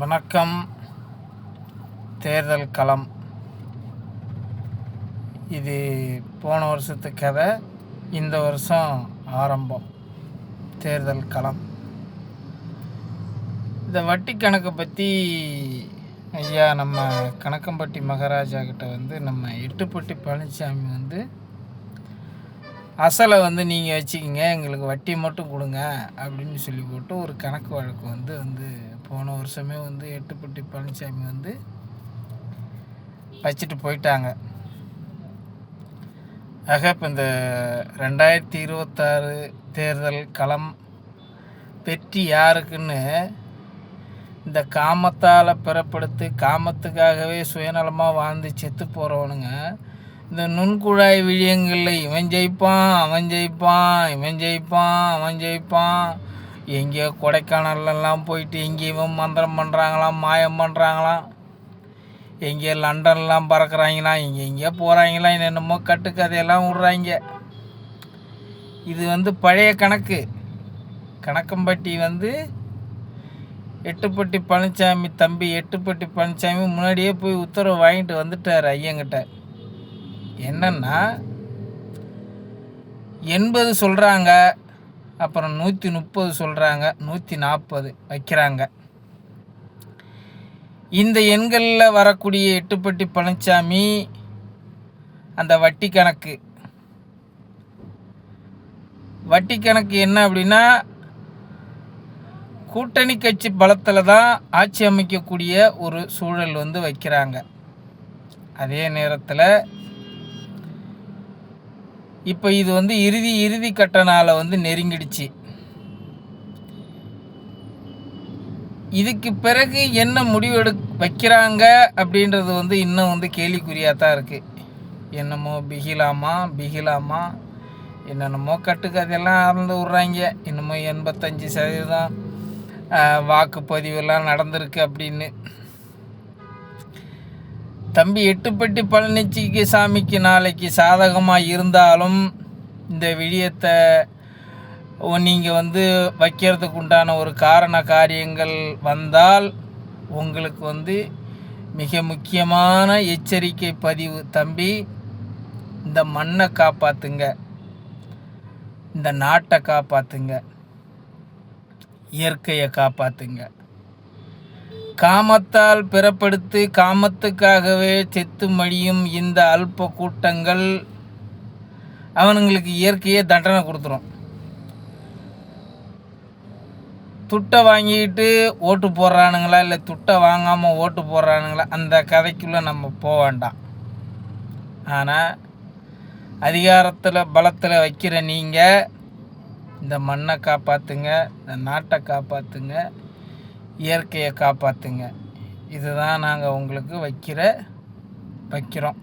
வணக்கம். தேர்தல் களம் இது போன வருஷத்து கதை. இந்த வருஷம் ஆரம்பம். தேர்தல் களம். இந்த வட்டி கணக்கை பற்றி ஐயா நம்ம கணக்கம்பட்டி மகாராஜா கிட்ட நம்ம எட்டுப்பட்டி பழனிசாமி அசலை நீங்கள் வச்சுக்கிங்க, எங்களுக்கு வட்டி மட்டும் கொடுங்க அப்படின்னு சொல்லி போட்டு ஒரு கணக்கு வழக்கு வந்து போன வருஷமே எட்டுப்பட்டி பழனிசாமி வச்சுட்டு போயிட்டாங்க. ஆக இப்போ இந்த 2026 தேர்தல் களம் வெற்றி யாருக்குன்னு இந்த காமத்தால் பிறப்படுத்தி காமத்துக்காகவே சுயநலமாக வாழ்ந்து செத்து போகிறவனுங்க இந்த நுண்குழாய் விழியங்களில் இவன் ஜெயிப்பான் அவன் ஜெயிப்பான் இவன் ஜெயிப்பான் அவன் ஜெயிப்பான், எங்கேயோ கொடைக்கானல்லாம் போயிட்டு எங்கேயும் இவன் மந்திரம் பண்ணுறாங்களாம், மாயம் பண்ணுறாங்களாம், எங்கேயோ லண்டன்லாம் பறக்கிறாங்களாம், எங்கேயோ போகிறாங்களாம், என்னென்னமோ கட்டுக்கதையெல்லாம் விட்றாங்க. இது பழைய கணக்கு. கணக்கம்பட்டி எட்டுப்பட்டி பழனிசாமி தம்பி எட்டுப்பட்டி பழனிசாமி முன்னாடியே போய் உத்தரவு வாங்கிட்டு வந்துட்டார் ஐயங்கிட்ட. என்னன்னா 80 சொல்கிறாங்க, அப்புறம் 130 சொல்கிறாங்க, 140 வைக்கிறாங்க. இந்த எண்களில் வரக்கூடிய எட்டுப்பட்டி பழனிசாமி அந்த வட்டி கணக்கு என்ன அப்படின்னா, கூட்டணி கட்சி பலத்தில் தான் ஆட்சி அமைக்கக்கூடிய ஒரு சூழல் வைக்கிறாங்க. அதே நேரத்தில் இப்போ இது இறுதி கட்ட நாளை நெருங்கிடுச்சு. இதுக்கு பிறகு என்ன முடிவு வைக்கிறாங்க அப்படின்றது இன்னும் கேள்விக்குறியாக தான் இருக்குது. என்னமோ பிகிலாமா என்னென்னமோ கட்டுக்கதையெல்லாம் ஆரம்பித்து விட்றாங்க. இன்னமும் 85% வாக்குப்பதிவெல்லாம் நடந்திருக்கு அப்படின்னு. தம்பி எட்டுப்பட்டி பழனிக்கு சாமிக்கு நாளைக்கு சாதகமாக இருந்தாலும் இந்த விடயத்தை நீங்கள் வைக்கிறதுக்கு உண்டான ஒரு காரண காரியங்கள் வந்தால் உங்களுக்கு மிக முக்கியமான எச்சரிக்கை பதிவு. தம்பி, இந்த மண்ணை காப்பாற்றுங்க, இந்த நாட்டை காப்பாற்றுங்க, இயற்கையை காப்பாற்றுங்க. காமத்தால் பிறப்படுத்தி காமத்துக்காகவே செத்து மடியும் இந்த அல்ப கூட்டங்கள் அவனுங்களுக்கு இயற்கையே தண்டனை கொடுத்துரும். துட்டை வாங்கிட்டு ஓட்டு போடுறானுங்களா இல்லை துட்டை வாங்காமல் ஓட்டு போடுறானுங்களா, அந்த கதைக்குள்ளே நம்ம போக வேண்டாம். ஆனால் அதிகாரத்தில் பலத்தில் வைக்கிற நீங்கள் இந்த மண்ணை காப்பாற்றுங்க, இந்த நாட்டை காப்பாற்றுங்க, இயற்கையை காப்பாற்றுங்க. இதுதான் நாங்கள் உங்களுக்கு வைக்கிறோம்.